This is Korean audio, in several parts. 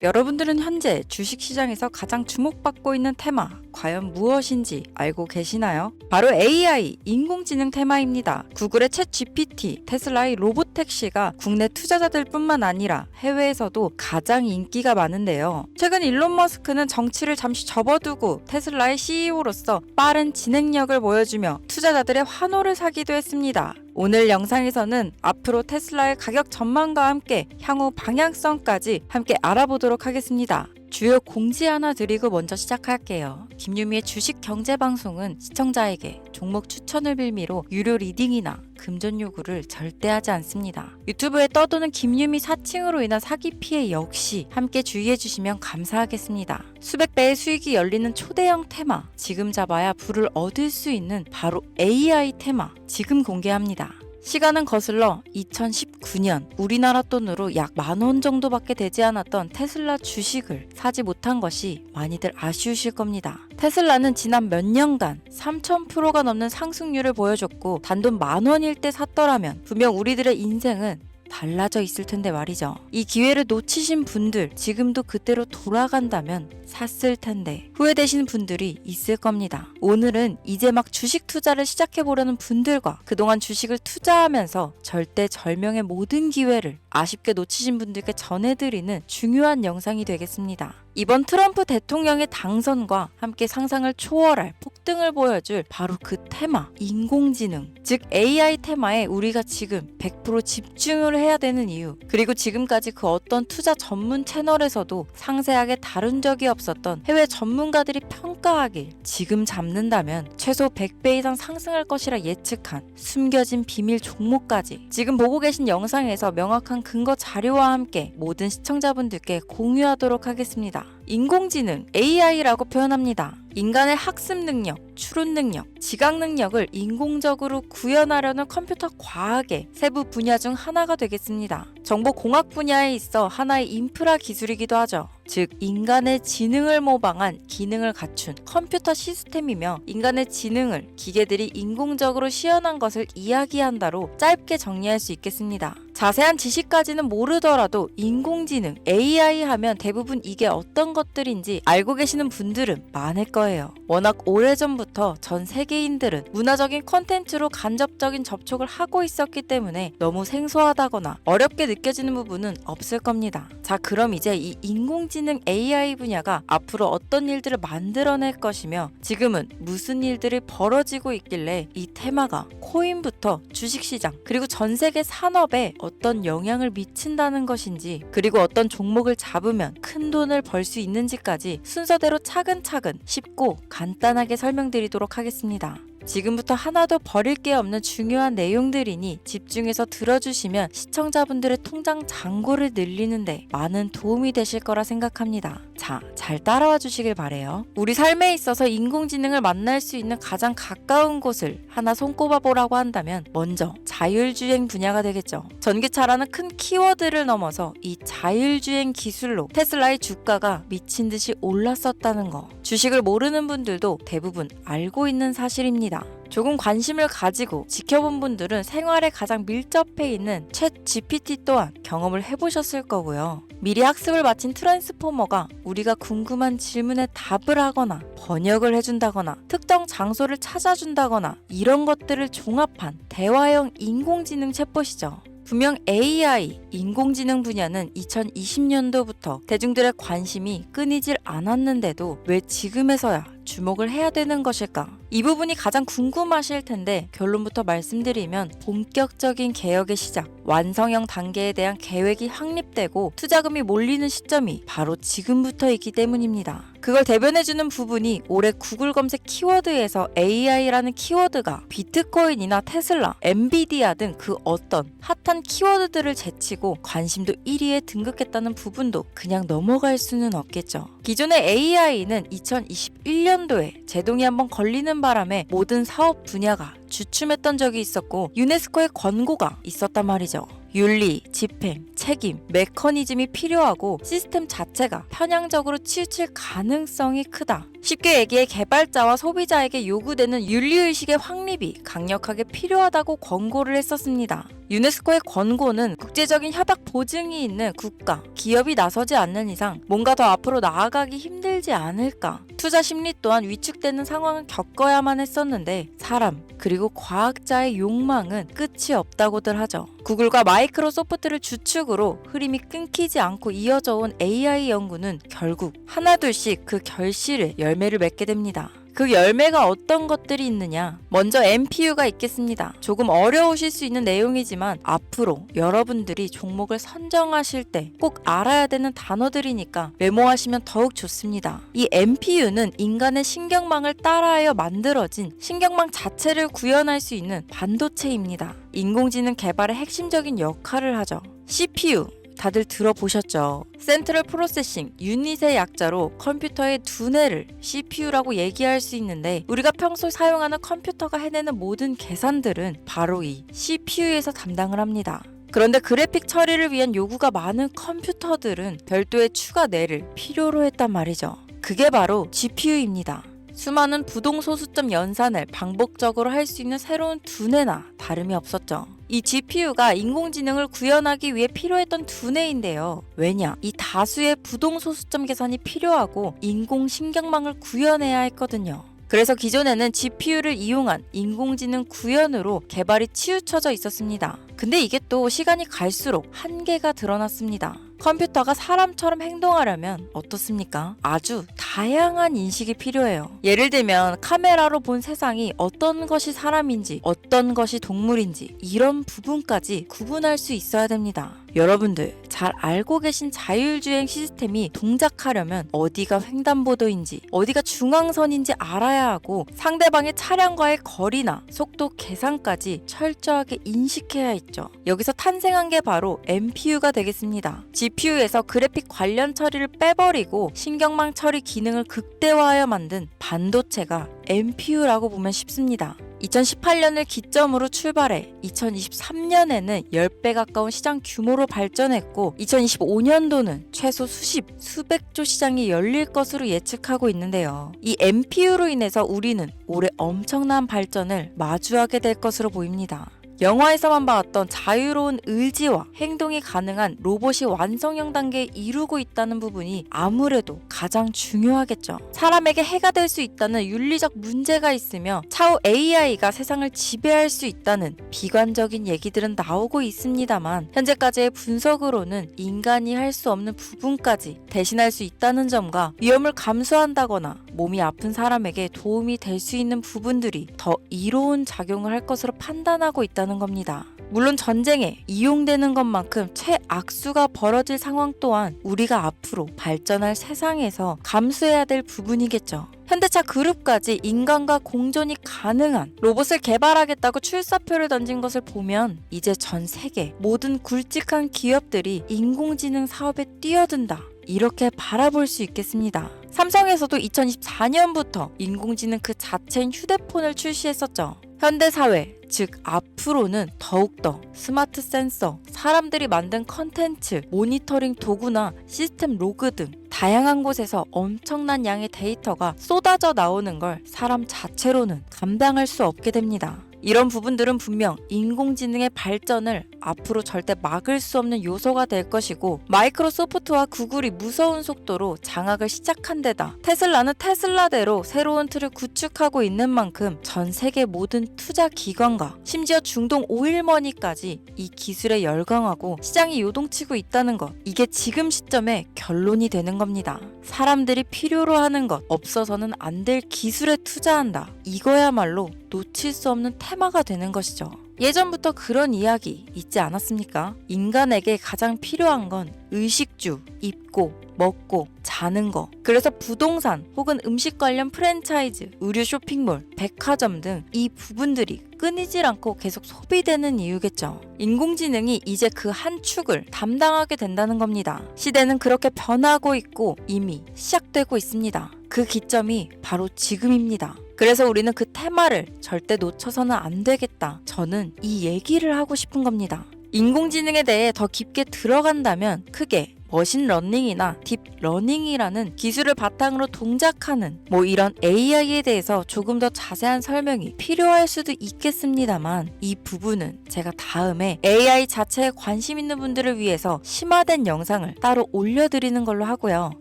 여러분들은 현재 주식시장에서 가장 주목받고 있는 테마, 과연 무엇인지 알고 계시나요? 바로 AI, 인공지능 테마입니다. 구글의 챗 GPT, 테슬라의 로보택시가 국내 투자자들뿐만 아니라 해외에서도 가장 인기가 많은데요. 최근 일론 머스크는 정치를 잠시 접어두고 테슬라의 CEO로서 빠른 진행력을 보여주며 투자자들의 환호를 사기도 했습니다. 오늘 영상에서는 앞으로 테슬라의 가격 전망과 함께 향후 방향성까지 함께 알아보도록 하겠습니다. 주요 공지 하나 드리고 먼저 시작할게요. 김유미의 주식 경제 방송은 시청자에게 종목 추천을 빌미로 유료 리딩이나 금전 요구를 절대 하지 않습니다. 유튜브에 떠도는 김유미 사칭으로 인한 사기 피해 역시 함께 주의해 주시면 감사하겠습니다. 수백 배의 수익이 열리는 초대형 테마, 지금 잡아야 부를 얻을 수 있는 바로 AI 테마, 지금 공개합니다. 시간은 거슬러 2019년 우리나라 돈으로 약 10,000원 정도밖에 되지 않았던 테슬라 주식을 사지 못한 것이 많이들 아쉬우실 겁니다. 테슬라는 지난 몇 년간 3000%가 넘는 상승률을 보여줬고 단돈 10,000원일 때 샀더라면 분명 우리들의 인생은 달라져 있을 텐데 말이죠. 이 기회를 놓치신 분들, 지금도 그때로 돌아간다면 샀을 텐데 후회되시는 분들이 있을 겁니다. 오늘은 이제 막 주식 투자를 시작해보려는 분들과 그동안 주식을 투자하면서 절대절명의 모든 기회를 아쉽게 놓치신 분들께 전해드리는 중요한 영상이 되겠습니다. 이번 트럼프 대통령의 당선과 함께 상상을 초월할 폭등을 보여줄 바로 그 테마, 인공지능, 즉 AI 테마에 우리가 지금 100% 집중을 해야 되는 이유, 그리고 지금까지 그 어떤 투자 전문 채널에서도 상세하게 다룬 적이 없었던 해외 전문가들이 평가하길 지금 잡는다면 최소 100배 이상 상승할 것이라 예측한 숨겨진 비밀 종목까지 지금 보고 계신 영상에서 명확한 근거 자료와 함께 모든 시청자분들께 공유하도록 하겠습니다. 인공지능, AI라고 표현합니다. 인간의 학습 능력, 추론 능력, 지각 능력을 인공적으로 구현하려는 컴퓨터 과학의 세부 분야 중 하나가 되겠습니다. 정보공학 분야에 있어 하나의 인프라 기술이기도 하죠. 즉 인간의 지능을 모방한 기능을 갖춘 컴퓨터 시스템이며 인간의 지능을 기계들이 인공적으로 시연한 것을 이야기한다로 짧게 정리할 수 있겠습니다. 자세한 지식까지는 모르더라도 인공지능, AI 하면 대부분 이게 어떤 것들인지 알고 계시는 분들은 많을 거예요. 워낙 오래전부터 전 세계인들은 문화적인 콘텐츠로 간접적인 접촉을 하고 있었기 때문에 너무 생소하다거나 어렵게 느껴지는 부분은 없을 겁니다. 자, 그럼 이제 이 인공지능 AI 분야가 앞으로 어떤 일들을 만들어낼 것이며 지금은 무슨 일들이 벌어지고 있길래 이 테마가 코인부터 주식시장 그리고 전 세계 산업에 어떤 영향을 미친다는 것인지, 그리고 어떤 종목을 잡으면 큰 돈을 벌 수 있는지까지 순서대로 차근차근 쉽고 간단하게 설명드리도록 하겠습니다. 지금부터 하나도 버릴 게 없는 중요한 내용들이니 집중해서 들어주시면 시청자분들의 통장 잔고를 늘리는데 많은 도움이 되실 거라 생각합니다. 자, 잘 따라와 주시길 바래요. 우리 삶에 있어서 인공지능을 만날 수 있는 가장 가까운 곳을 하나 손꼽아 보라고 한다면 먼저 자율주행 분야가 되겠죠. 전기차라는 큰 키워드를 넘어서 이 자율주행 기술로 테슬라의 주가가 미친 듯이 올랐었다는 거, 주식을 모르는 분들도 대부분 알고 있는 사실입니다. 조금 관심을 가지고 지켜본 분들은 생활에 가장 밀접해 있는 챗 GPT 또한 경험을 해보셨을 거고요. 미리 학습을 마친 트랜스포머가 우리가 궁금한 질문에 답을 하거나 번역을 해준다거나 특정 장소를 찾아준다거나 이런 것들을 종합한 대화형 인공지능 챗봇이죠. 분명 AI, 인공지능 분야는 2020년도부터 대중들의 관심이 끊이질 않았는데도 왜 지금에서야 주목을 해야 되는 것일까? 이 부분이 가장 궁금하실 텐데 결론부터 말씀드리면 본격적인 개혁의 시작, 완성형 단계에 대한 계획이 확립되고 투자금이 몰리는 시점이 바로 지금부터이기 때문입니다. 그걸 대변해주는 부분이 올해 구글 검색 키워드에서 AI라는 키워드가 비트코인이나 테슬라, 엔비디아 등 그 어떤 핫한 키워드들을 제치고 관심도 1위에 등극했다는 부분도 그냥 넘어갈 수는 없겠죠. 기존의 AI는 2021년도에 제동이 한번 걸리는 바람에 모든 사업 분야가 주춤했던 적이 있었고 유네스코의 권고가 있었단 말이죠. 윤리, 집행, 책임, 메커니즘이 필요하고 시스템 자체가 편향적으로 치우칠 가능성이 크다. 쉽게 얘기해 개발자와 소비자에게 요구되는 윤리의식의 확립이 강력하게 필요하다고 권고를 했었습니다. 유네스코의 권고는 국제적인 협약 보증이 있는 국가, 기업이 나서지 않는 이상 뭔가 더 앞으로 나아가기 힘들지 않을까. 투자 심리 또한 위축되는 상황을 겪어야만 했었는데 사람, 그리고 과학자의 욕망은 끝이 없다고들 하죠. 구글과 마이크로소프트를 주축으로 흐름이 끊기지 않고 이어져 온 AI 연구는 결국 하나둘씩 그 결실의 열매를 맺게 됩니다. 그 열매가 어떤 것들이 있느냐? 먼저 NPU가 있겠습니다. 조금 어려우실 수 있는 내용이지만 앞으로 여러분들이 종목을 선정하실 때 꼭 알아야 되는 단어들이니까 메모하시면 더욱 좋습니다. 이 NPU는 인간의 신경망을 따라하여 만들어진 신경망 자체를 구현할 수 있는 반도체입니다. 인공지능 개발의 핵심적인 역할을 하죠. CPU 다들 들어보셨죠? 센트럴 프로세싱 유닛의 약자로 컴퓨터의 두뇌를 CPU라고 얘기할 수 있는데 우리가 평소 사용하는 컴퓨터가 해내는 모든 계산들은 바로 이 CPU에서 담당을 합니다. 그런데 그래픽 처리를 위한 요구가 많은 컴퓨터들은 별도의 추가 뇌를 필요로 했단 말이죠. 그게 바로 GPU입니다. 수많은 부동소수점 연산을 반복적으로 할 수 있는 새로운 두뇌나 다름이 없었죠. 이 GPU가 인공지능을 구현하기 위해 필요했던 두뇌인데요. 왜냐? 이 다수의 부동소수점 계산이 필요하고 인공신경망을 구현해야 했거든요. 그래서 기존에는 GPU를 이용한 인공지능 구현으로 개발이 치우쳐져 있었습니다. 근데 이게 또 시간이 갈수록 한계가 드러났습니다. 컴퓨터가 사람처럼 행동하려면 어떻습니까? 아주 다양한 인식이 필요해요. 예를 들면 카메라로 본 세상이 어떤 것이 사람인지 어떤 것이 동물인지 이런 부분까지 구분할 수 있어야 됩니다. 여러분들 잘 알고 계신 자율주행 시스템이 동작하려면 어디가 횡단보도인지 어디가 중앙선인지 알아야 하고 상대방의 차량과의 거리나 속도 계산까지 철저하게 인식해야 있죠. 여기서 탄생한 게 바로 NPU가 되겠습니다. GPU에서 그래픽 관련 처리를 빼버리고 신경망 처리 기능을 극대화하여 만든 반도체가 NPU라고 보면 쉽습니다. 2018년을 기점으로 출발해 2023년에는 10배 가까운 시장 규모로 발전했고 2025년도는 최소 수백조 시장이 열릴 것으로 예측하고 있는데요. 이 NPU로 인해서 우리는 올해 엄청난 발전을 마주하게 될 것으로 보입니다. 영화에서만 봤던 자유로운 의지와 행동이 가능한 로봇이 완성형 단계에 이루고 있다는 부분이 아무래도 가장 중요하겠죠. 사람에게 해가 될 수 있다는 윤리적 문제가 있으며 차후 AI가 세상을 지배할 수 있다는 비관적인 얘기들은 나오고 있습니다만 현재까지의 분석으로는 인간이 할 수 없는 부분까지 대신할 수 있다는 점과 위험을 감수한다거나 몸이 아픈 사람에게 도움이 될 수 있는 부분들이 더 이로운 작용을 할 것으로 판단하고 있다는 겁니다. 물론 전쟁에 이용되는 것만큼 최악수가 벌어질 상황 또한 우리가 앞으로 발전할 세상에서 감수해야 될 부분이겠죠. 현대차 그룹까지 인간과 공존이 가능한 로봇을 개발하겠다고 출사표를 던진 것을 보면 이제 전 세계 모든 굵직한 기업들이 인공지능 사업에 뛰어든다. 이렇게 바라볼 수 있겠습니다. 삼성에서도 2024년부터 인공지능 그 자체인 휴대폰을 출시했었죠. 현대사회, 즉 앞으로는 더욱더 스마트 센서, 사람들이 만든 컨텐츠, 모니터링 도구나 시스템 로그 등 다양한 곳에서 엄청난 양의 데이터가 쏟아져 나오는 걸 사람 자체로는 감당할 수 없게 됩니다. 이런 부분들은 분명 인공지능의 발전을 앞으로 절대 막을 수 없는 요소가 될 것이고 마이크로소프트와 구글이 무서운 속도로 장악을 시작한 데다 테슬라는 테슬라대로 새로운 틀을 구축하고 있는 만큼 전 세계 모든 투자 기관과 심지어 중동 오일머니까지 이 기술에 열광하고 시장이 요동치고 있다는 것, 이게 지금 시점에 결론이 되는 겁니다. 사람들이 필요로 하는 것, 없어서는 안 될 기술에 투자한다. 이거야말로 놓칠 수 없는 테마가 되는 것이죠. 예전부터 그런 이야기 있지 않았습니까? 인간에게 가장 필요한 건 의식주, 입고, 먹고, 자는 거. 그래서 부동산 혹은 음식 관련 프랜차이즈, 의류 쇼핑몰, 백화점 등 이 부분들이 끊이질 않고 계속 소비되는 이유겠죠. 인공지능이 이제 그 한 축을 담당하게 된다는 겁니다. 시대는 그렇게 변하고 있고 이미 시작되고 있습니다. 그 기점이 바로 지금입니다. 그래서 우리는 그 테마를 절대 놓쳐서는 안 되겠다. 저는 이 얘기를 하고 싶은 겁니다. 인공지능에 대해 더 깊게 들어간다면 크게 머신러닝이나 딥러닝이라는 기술을 바탕으로 동작하는 이런 AI에 대해서 조금 더 자세한 설명이 필요할 수도 있겠습니다만, 이 부분은 제가 다음에 AI 자체에 관심 있는 분들을 위해서 심화된 영상을 따로 올려드리는 걸로 하고요.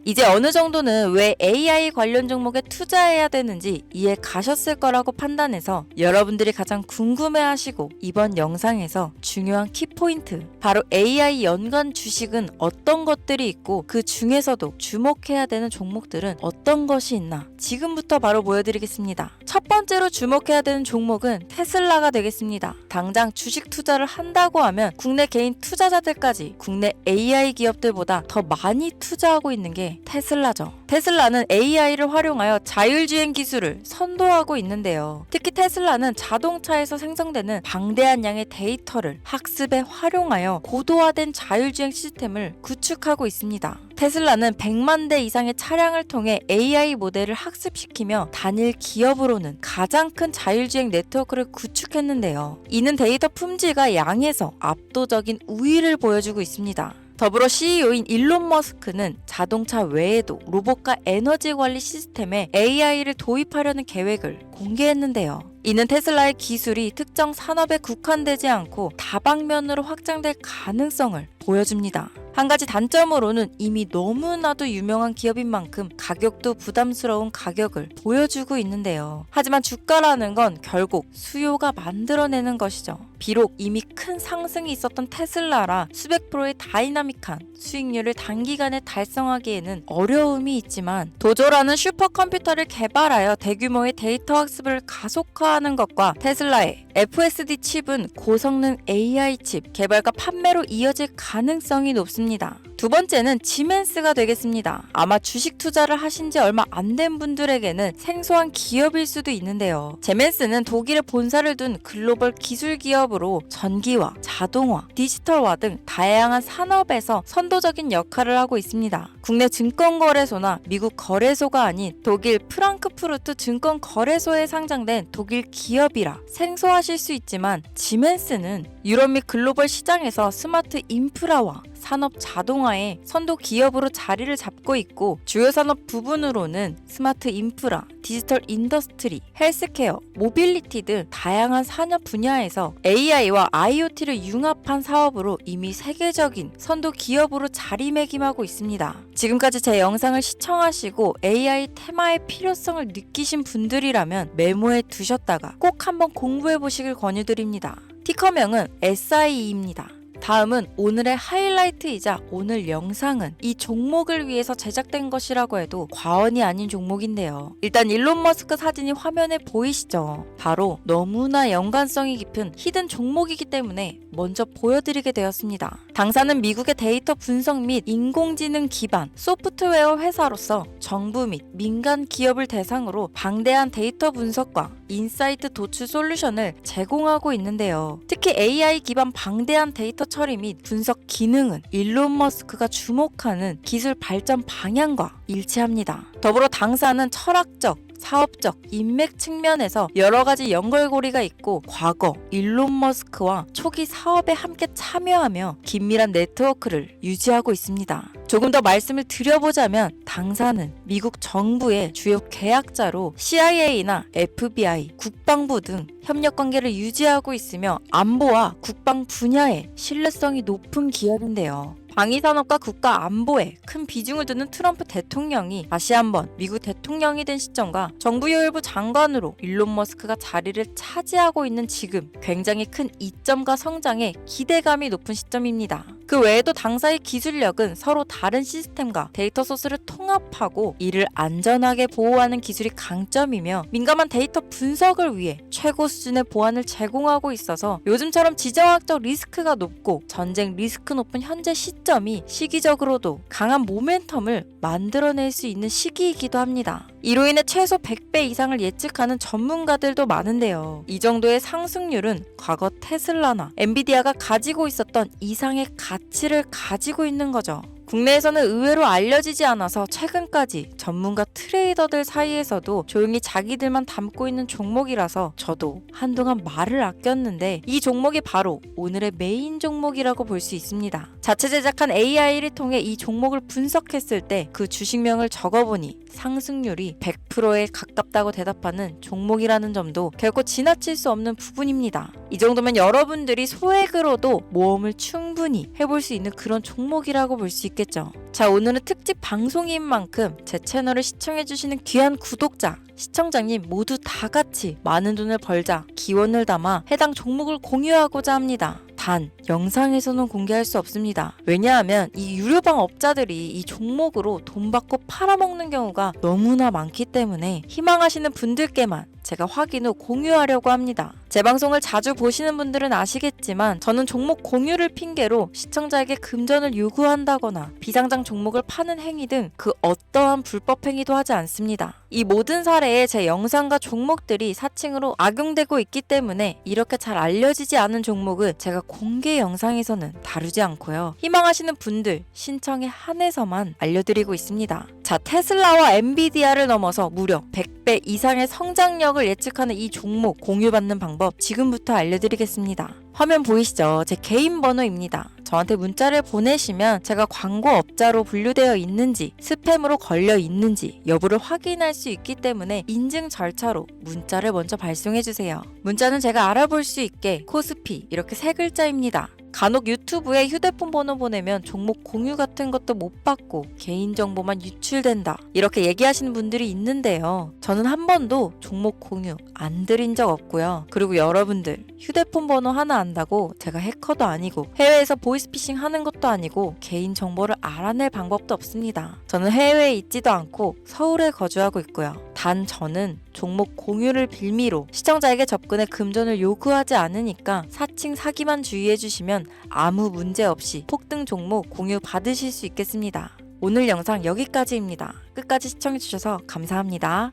이제 어느 정도는 왜 AI 관련 종목에 투자해야 되는지 이해 가셨을 거라고 판단해서 여러분들이 가장 궁금해하시고 이번 영상에서 중요한 키포인트, 바로 AI 연관 주식은 어떤 것들이 있고 그 중에서도 주목해야 되는 종목들은 어떤 것이 있나 지금부터 바로 보여드리겠습니다. 첫 번째로 주목해야 되는 종목은 테슬라가 되겠습니다. 당장 주식 투자를 한다고 하면 국내 개인 투자자들까지 국내 AI 기업들보다 더 많이 투자하고 있는 게 테슬라죠. 테슬라는 AI를 활용하여 자율주행 기술을 선도하고 있는데요. 특히 테슬라는 자동차에서 생성되는 방대한 양의 데이터를 학습에 활용하여 고도화된 자율주행 시스템을 구축하고 있습니다. 테슬라는 100만 대 이상의 차량을 통해 AI 모델을 학습시키며 단일 기업으로는 가장 큰 자율주행 네트워크를 구축했는데요. 이는 데이터 품질과 양에서 압도적인 우위를 보여주고 있습니다. 더불어 CEO인 일론 머스크는 자동차 외에도 로봇과 에너지 관리 시스템에 AI를 도입하려는 계획을 공개했는데요. 이는 테슬라의 기술이 특정 산업에 국한되지 않고 다방면으로 확장될 가능성을 보여줍니다. 한 가지 단점으로는 이미 너무나도 유명한 기업인 만큼 가격도 부담스러운 가격을 보여주고 있는데요. 하지만 주가라는 건 결국 수요가 만들어내는 것이죠. 비록 이미 큰 상승이 있었던 테슬라라 수백 프로의 다이나믹한 수익률을 단기간에 달성하기에는 어려움이 있지만, 도조라는 슈퍼컴퓨터를 개발하여 대규모의 데이터 학습을 가속화하는 것과 테슬라의 FSD 칩은 고성능 AI 칩 개발과 판매로 이어질 가능성이 높습니다. 두 번째는 지멘스가 되겠습니다. 아마 주식 투자를 하신 지 얼마 안 된 분들에게는 생소한 기업일 수도 있는데요. 지멘스는 독일에 본사를 둔 글로벌 기술 기업으로 전기화, 자동화, 디지털화 등 다양한 산업에서 선도적인 역할을 하고 있습니다. 국내 증권거래소나 미국 거래소가 아닌 독일 프랑크푸르트 증권거래소에 상장된 독일 기업이라 생소하실 수 있지만, 지멘스는 유럽 및 글로벌 시장에서 스마트 인프라와 산업 자동화의 선도 기업으로 자리를 잡고 있고, 주요 산업 부분으로는 스마트 인프라, 디지털 인더스트리, 헬스케어, 모빌리티 등 다양한 산업 분야에서 AI와 IoT를 융합한 사업으로 이미 세계적인 선도 기업으로 자리매김하고 있습니다. 지금까지 제 영상을 시청하시고 AI 테마의 필요성을 느끼신 분들이라면 메모해 두셨다가 꼭 한번 공부해 보시길 권유드립니다. 티커명은 SIE입니다. 다음은 오늘의 하이라이트이자 오늘 영상은 이 종목을 위해서 제작된 것이라고 해도 과언이 아닌 종목인데요. 일단 일론 머스크 사진이 화면에 보이시죠? 바로 너무나 연관성이 깊은 히든 종목이기 때문에 먼저 보여드리게 되었습니다. 당사는 미국의 데이터 분석 및 인공지능 기반 소프트웨어 회사로서 정부 및 민간 기업을 대상으로 방대한 데이터 분석과 인사이트 도출 솔루션을 제공하고 있는데요. 특히 AI 기반 방대한 데이터 처리 및 분석 기능은 일론 머스크가 주목하는 기술 발전 방향과 일치합니다. 더불어 당사는 철학적, 사업적, 인맥 측면에서 여러 가지 연결고리가 있고, 과거 일론 머스크와 초기 사업에 함께 참여하며 긴밀한 네트워크를 유지하고 있습니다. 조금 더 말씀을 드려보자면, 당사는 미국 정부의 주요 계약자로 CIA나 FBI, 국방부 등 협력 관계를 유지하고 있으며 안보와 국방 분야에 신뢰성이 높은 기업인데요. 방위산업과 국가 안보에 큰 비중을 두는 트럼프 대통령이 다시 한번 미국 대통령이 된 시점과 정부요일부 장관으로 일론 머스크가 자리를 차지하고 있는 지금 굉장히 큰 이점과 성장에 기대감이 높은 시점입니다. 그 외에도 당사의 기술력은 서로 다른 시스템과 데이터 소스를 통합하고 이를 안전하게 보호하는 기술이 강점이며, 민감한 데이터 분석을 위해 최고 수준의 보안을 제공하고 있어서 요즘처럼 지정학적 리스크가 높고 전쟁 리스크 높은 현재 시점이 시기적으로도 강한 모멘텀을 만들어낼 수 있는 시기이기도 합니다. 이로 인해 최소 100배 이상을 예측하는 전문가들도 많은데요. 이 정도의 상승률은 과거 테슬라나 엔비디아가 가지고 있었던 이상의 가치를 가지고 있는 거죠. 국내에서는 의외로 알려지지 않아서 최근까지 전문가 트레이더들 사이에서도 조용히 자기들만 담고 있는 종목이라서 저도 한동안 말을 아꼈는데 이 종목이 바로 오늘의 메인 종목이라고 볼 수 있습니다. 자체 제작한 AI를 통해 이 종목을 분석했을 때 그 주식명을 적어보니 상승률이 100%에 가깝다고 대답하는 종목이라는 점도 결코 지나칠 수 없는 부분입니다. 이 정도면 여러분들이 소액으로도 모험을 충분히 해볼 수 있는 그런 종목이라고 볼 수 있겠죠. 자, 오늘은 특집 방송인 만큼 제 채널을 시청해주시는 귀한 구독자, 시청자님 모두 다 같이 많은 돈을 벌자 기원을 담아 해당 종목을 공유하고자 합니다. 단 영상에서는 공개할 수 없습니다. 왜냐하면 이 유료방 업자들이 이 종목으로 돈 받고 팔아먹는 경우가 너무나 많기 때문에 희망하시는 분들께만 제가 확인 후 공유하려고 합니다. 제 방송을 자주 보시는 분들은 아시겠지만 저는 종목 공유를 핑계로 시청자에게 금전을 요구한다거나 비상장 종목을 파는 행위 등 그 어떠한 불법 행위도 하지 않습니다. 이 모든 사례에 제 영상과 종목들이 사칭으로 악용되고 있기 때문에 이렇게 잘 알려지지 않은 종목은 제가 공개 영상에서는 다루지 않고요. 희망하시는 분들 신청에 한해서만 알려드리고 있습니다. 자, 테슬라와 엔비디아를 넘어서 무려 100배 이상의 성장력을 예측하는 이 종목 공유받는 방법 지금부터 알려드리겠습니다. 화면 보이시죠? 제 개인 번호입니다. 저한테 문자를 보내시면 제가 광고업자로 분류되어 있는지 스팸으로 걸려 있는지 여부를 확인할 수 있기 때문에 인증 절차로 문자를 먼저 발송해주세요. 문자는 제가 알아볼 수 있게 코스피 이렇게 세 글자입니다. 간혹 유튜브에 휴대폰 번호 보내면 종목 공유 같은 것도 못 받고 개인정보만 유출된다 이렇게 얘기하시는 분들이 있는데요. 저는 한 번도 종목 공유 안 드린 적 없고요. 그리고 여러분들 휴대폰 번호 하나 안다고 제가 해커도 아니고 해외에서 보이스피싱 하는 것도 아니고 개인정보를 알아낼 방법도 없습니다. 저는 해외에 있지도 않고 서울에 거주하고 있고요. 단 저는 종목 공유를 빌미로 시청자에게 접근해 금전을 요구하지 않으니까 사칭 사기만 주의해 주시면 아무 문제 없이 폭등 종목 공유 받으실 수 있겠습니다. 오늘 영상 여기까지입니다. 끝까지 시청해 주셔서 감사합니다.